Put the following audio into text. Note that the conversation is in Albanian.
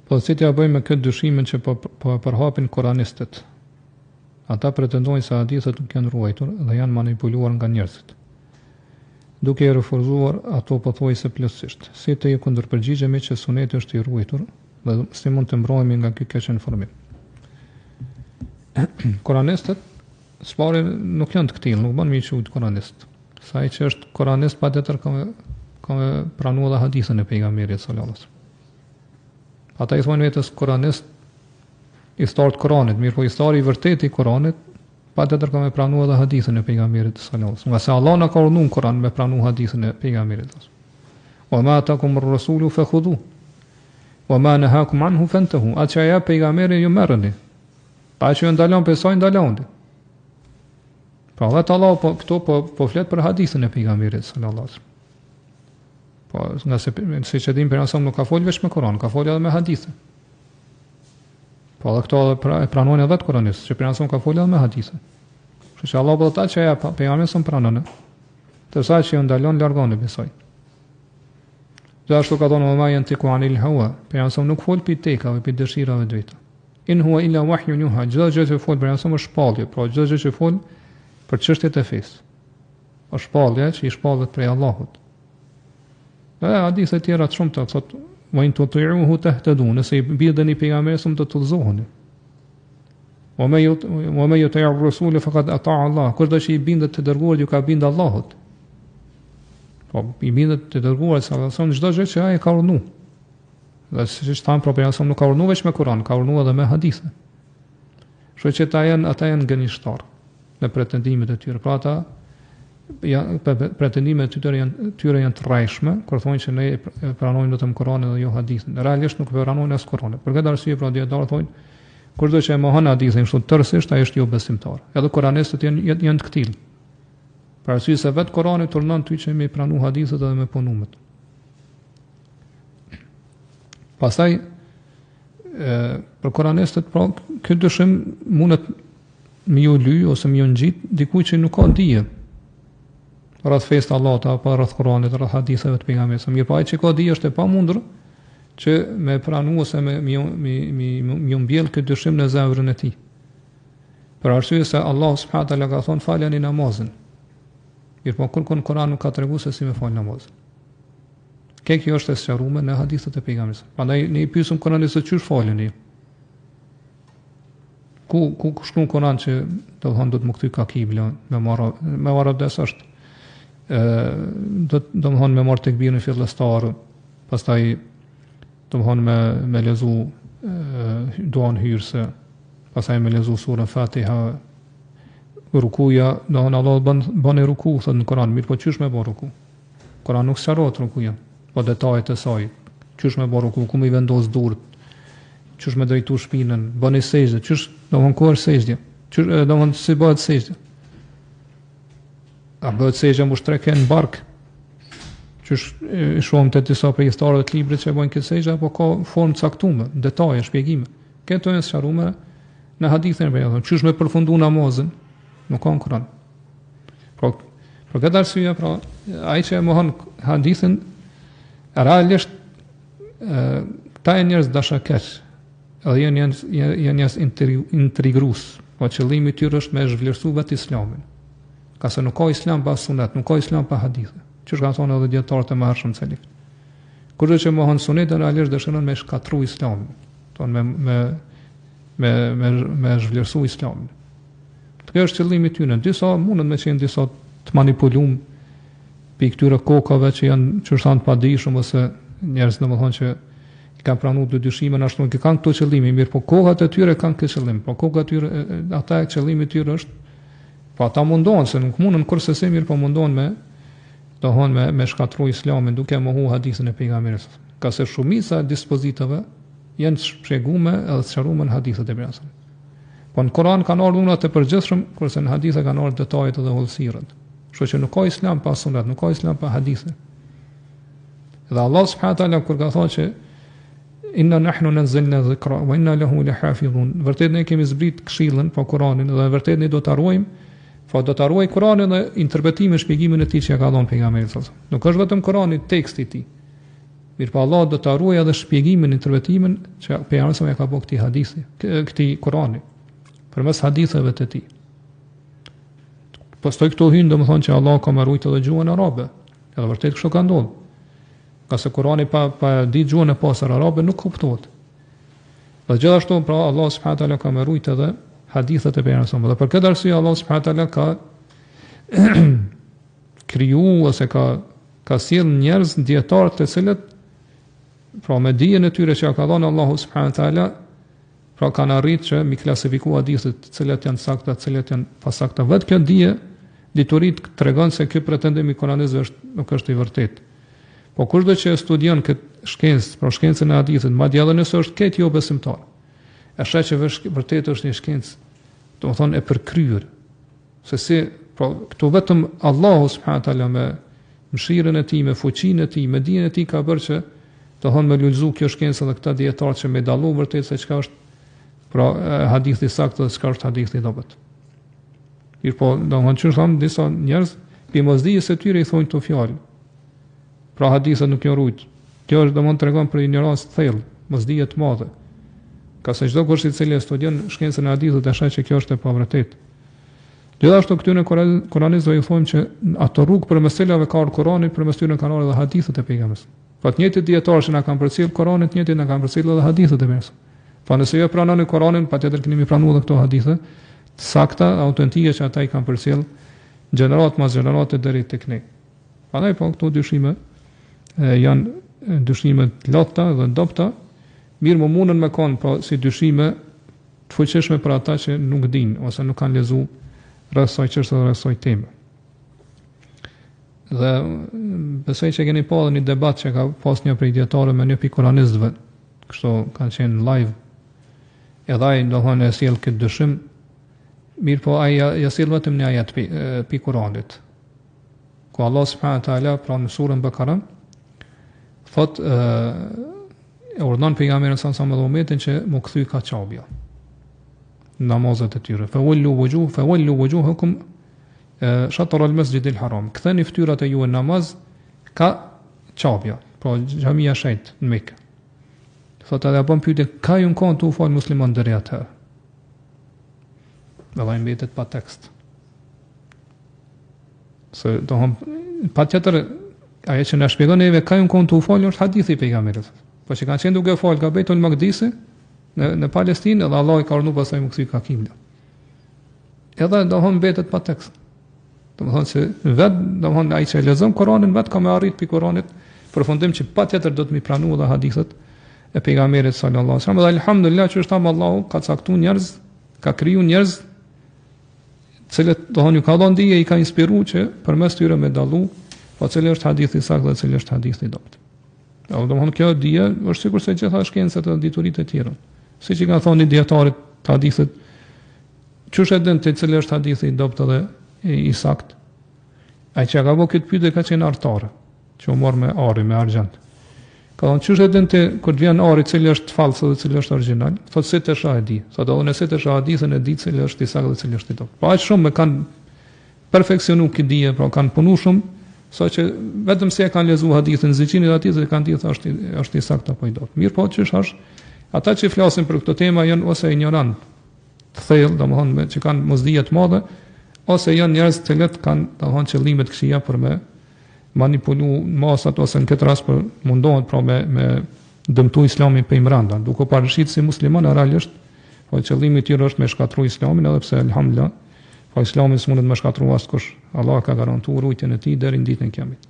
Po si t'ja bëjmë me këtë dyshimin që po përhapin koranistët? Ata pretendojnë se hadithet nuk janë ruajtur dhe janë manipuluar nga njerëzit, duke i refuzuar ato pothuajse plotësisht. Si të i kundërpërgjigjemi që suneti është i ruajtur dhe si mund të mbrohemi nga ky keq informim? Koranistët spari nuk janë të këtillë, nuk bën mi quajtur koranist. Sa ai që është koranist patjetër ka pranuar dhe hadithën e pejgamberit sallallahu alajhi wasallam. Ata i thonë vetës koranist i start Koranit, mirë po i stari i vërtet i Koranit, patjetër ka me pranu edhe hadithën e pejgamberit sallallahu alajhi wasallam. Nga se Allah na ka urdhëruar Koran me pranu hadithën e pejgamberit. Wa ma atakum ar-rasulu fakhudhu wa ma nahakum anhu fantahu. Atë që ja pejgamberi ju merrni. Pa që ju ndalon për soi ndaloni. Pra vetë Allah po flet për hadithën e pejgamberit sallallahu alajhi wasallam. Po, nga se që dim për nësëm nuk ka folë veç me Koran, ka folë edhe me hadithë. Po, dhe këto e pranojnë edhe të koranistë, që për nësëm ka folë edhe me hadithë. Që Allah për ta që ja pejgamberi së më pranone, të saj që ju ndalon largoni besoj. Dhe ashtu ka thonë ma janë tiku anil hawa, për nësëm nuk folë për tekave, për dëshirave të veta. In hua illa wahyu yuha, gjithë gjë që folë për nësëm është shpallje, pra gjithë gjë që folë për çështjet e fesë. Është shpallje që i shpallet prej Allahut. Dhe hadithe tjera të shumë të thot, wa in tuti'uhu tahtadu, nëse i bidheni pejgamberit të udhëzoheni. Wa ma yuti'u ar-rasul faqad ata'a Allah. Kurdo që i bindet të dërguarit ju ka bind Allahut. Po i bindet të dërguarit sallallahu alajhi wasallam çdo gjë që ai ka urdhëruar. Dhe siç thamë profeti nuk ka urdhëruar vetëm me Kur'an, ka urdhëruar edhe me hadithe. Kështu që ata janë gënjeshtar në pretendimet e tyre. Pra ata pretendimet e tyre janë të rrejshme, kur thonë që ne pranojmë vetëm Kur'anin dhe jo hadithin. Realisht nuk pranojnë as Kur'anin. Për këtë arsye pra dietar thonë, kurdo që e mohon hadithin kështu tërësisht, ai është jo besimtar. Edhe koranistët janë të këtillë. Për arsye se vetë Kur'ani turnon ty që me pranu hadithet edhe me punu me to. Pastaj për koranistët pra ky dyshim mundet me ju ly ose me ju ngjit dikujt që nuk ka dije rreth fesë Allahut apo rreth Kuranit, rreth haditheve të pejgamberit. Mirë, po ai që ka dije është e pamundur që me pranu ose me mbjell këtë dyshim në zemrën e tij. Për arsye se Allah subhanahu wa taala ka thonë faleni namazin. Mirë, po kur Kurani nuk ka treguar se si me fal namazin. Kjo është e sqaruar në hadithet e pejgamberit. Prandaj ne i pyesim Kur'anin se çysh faleni. Ku shkruan Kur'an që do të më kthy ka kibla me marrë des është do të thonë me marrë tekbirin fillestar, pastaj do të thonë me lezu duan hyrse, pastaj me lezu surën Fatiha, rukuja, do thonë Allah bën ruku thot në Kur'an, mirë po çysh me bën ruku? Kur'an nuk sqarohet rukuja, po detajet e saj, çysh me bën ruku, ku më vendos durët, çysh me drejtu shpinën, bëni sejdë, çysh do të thonë sejdë, çysh do të thonë si bëhet sejdë. A bëhet sejdë më shtreke në bark, qysh shohim të disa prej historive të librit që bojnë këtë sejdë, apo ka formë caktuar, detaje, shpjegime. Këto janë sqaruar në hadithin e pejgamberit. Qysh me përfundu namazin, nuk ka në Kur'an. Për këtë arsye, pra, ai që e mohon hadithin, realisht ta janë njerëz dashakeq, edhe janë njerëz intrigrues, po qëllimi i tyre është me zhvlerësu vetë Islamin. Ka se nuk ka Islam pa sunet, nuk ka Islam pa hadithe. Çish ka thonë edhe dietarët e mëhershëm selif. Kurdo që mohon sunetin, realisht dëshiron me shkatërru Islamin, tonë me zhvlerësu Islamin. Kjo është qëllimi i tyre. Disa mundën me qenë disa të manipulum për këtyre kokave që janë çështan të padijshëm ose njerëz domethënë që i kanë pranuar të dyshimin ashtu që kanë këto qëllime, mirë, po kokat e tyre kanë këtë qëllim. Po kokat e tyre ata qëllimi i tyre është po ata mundohen se nuk mundën kurse se mirë, po mundohen me shkatërru Islamin duke mohu hadithën e pejgamberit. Ka se shumica e dispozitave janë shpjeguar edhe sqaruar në hadithet e pejgamberit. Po në Kur'an kanë ardhur të përgjithshëm, kurse në hadithe kanë ardhur detajet dhe hollësirët. Kështu që nuk ka Islam pa sunet, nuk ka Islam pa hadithe. Dhe Allah subhanahu wa taala kur ka thonë që inna nahnu nazzalna dhikra wa inna lahu lahafizun. Vërtet ne kemi zbrit këshillën, po Kur'anin, dhe vërtet ne do ta ruajmë. Po do ta ruaj Kur'anin dhe interpretimin, shpjegimin e tij që ka dhënë pejgamberi sallallahu alajhi wasallam. Nuk është vetëm Kur'ani teksti i tij. Mirpo Allah do ta ruajë edhe shpjegimin, interpretimin që pejgamberi sa ka bëu këtij hadithi, këtij Kurani, përmes haditheve të tij. Pastaj këto hyn domethënë që Allah ka mbrojtë edhe gjuhën arabe. Edhe vërtet kështu ka ndodhur. Ka se Kurani pa di gjuhën e pasër arabe nuk kuptohet. Dhe gjithashtu pra Allah subhanahu wa taala ka mbrojtë edhe hadithet e pejgamberit. Dhe për këtë arsye Allah subhanahu wa taala ka kriju ose ka sjell njerëz dietar të cilët pra me dijen e tyre që ka dhënë Allahu subhanahu wa taala pra kanë arritë që mi klasifiku hadithet të cilat janë sakta, të cilat janë pasakta. Vetë kjo dije diturit tregon se ky pretendim i Kuranit nuk është i vërtetë. Po kushdo që studion këtë shkencë, pra shkencën e hadithit, madje edhe nëse është keq jo besimtar, e sheh që vërtet është një shkencë, domethënë e përkryer. Se si, pra këtu vetëm Allahu subhanahu wa taala me mëshirën e tij, me fuqinë e tij, me dijen e tij ka bërë që të thonë me lulzu kjo shkencë dhe këta dietarë që me dallu vërtet se çka është pra hadithi saktë dhe çka është hadithi i dobët. Mirpo, domethënë çu thon disa njerëz, pi mosdijes së tyre i thonë këto fjalë. Pra hadithet nuk janë rujt. Kjo është domethënë tregon për ignorancë të thellë, mosdije të madhe. Ka se çdo kush i cili studion shkencën e hadithit e sheh që kjo është e pavërtetë. Gjithashtu këtyre Kuranistë do i thonë që ato rrugë për meselave ka ardhur Kurani, për mes tyre kanë ardhur edhe hadithet e pejgamberit. Po të njëjtë dietarë që na kanë përcjell Kuranin, të njëjtë na kanë përcjell edhe hadithet e pejgamberit. Po nëse ju pranoni Kuranin, patjetër keni pranuar edhe këto hadithe të sakta, autentike që ata i kanë përcjell gjenerat mas gjenerate deri tek ne. Prandaj po këto dyshime janë dyshime të lotta dhe dobta, mirë më mundën me kanë po si dyshime të fuqishme për ata që nuk dinë ose nuk kanë lexuar rreth asaj çështje dhe rreth asaj teme. Dhe besoj që keni pa edhe një debat që ka pas një prej dietarëve me një pikurantëve, kështu kanë qenë live. Edhe ai ndonë e sjell këtë dyshim, mirë po ai ja sjell vetëm një ajet pi Kuranit. Ku Allah subhanahu wa taala pra në surën Bakara thot e urdhon pejgamberin sa me umetin që mu kthy kaçabja namazet e tyre. Fa wallu wujuhakum shatr al-masjid al-haram. Ktheni fytyrat e juaj në namaz ka çabja, pra xhamia shejt në Mekë. Thot edhe bën pyetje, ka ju kanë tu fal musliman deri atë? Dhe ai mbetet pa tekst. Se do patjetër ajo që na shpjegon neve ka ju kanë tu fal është hadithi i pejgamberit. Po që kanë qenë duke fal ka Beitul Maqdisi në Palestinë dhe Allah i ka urdhëruar pasaj më kthy ka kibla. Edhe do mbetet pa tekst. Domethënë se domethënë ai që lexon Kur'anin vetë ka më arrit pi Kur'anit përfundim që patjetër do të mi pranojë edhe hadithet e pejgamberit sallallahu alajhi wasallam. Dhe alhamdulillah që është tham Allahu ka caktuar njerëz, ka kriju njerëz cilët domethënë ju ka dhënë dije, i ka inspiruar që përmes tyre me dallu po cili është hadithi i saktë dhe cili është hadithi i dobët. Domethënë kjo dije është sikur se gjitha shkencat e dituritë e tjera. Siç i kanë thonë dietarit të hadithit, çush e din te cili është hadithi i dobët dhe i saktë. Ai që ka bëu këtë pyetje ka qenë artare, që u mor me ari, me argjend. Ka thonë çush e din te kur të vjen ari cili është fallës dhe cili është origjinal, thotë se të shoh e di. Thotë unë se të shoh hadithin e di cili është i saktë dhe cili është i dobët. Po aq shumë me kanë perfeksionuar këtë dije, pra kanë punuar shumë, saqë vetëm se e kanë lexuar hadithin, ziçinin e hadithit kanë thënë është i saktë apo i dobët. Mirë po ç'është ata që flasin për këtë temë janë ose ignorant, të thellë, domethënë që kanë mosdije të mëdha, ose janë njerëz të cilët kanë domethënë qëllime të këqija për me manipulu masat ose në këtë rast për mundohen pra me dëmtu Islamin prej brenda, duke parashit si musliman realisht, po qëllimi i tyre është me shkatërru Islamin, edhe pse alhamdulillah, po Islami s'mundet me shkatërru askush. Allah ka garantuar rujtjen e tij deri në ditën e Kiametit.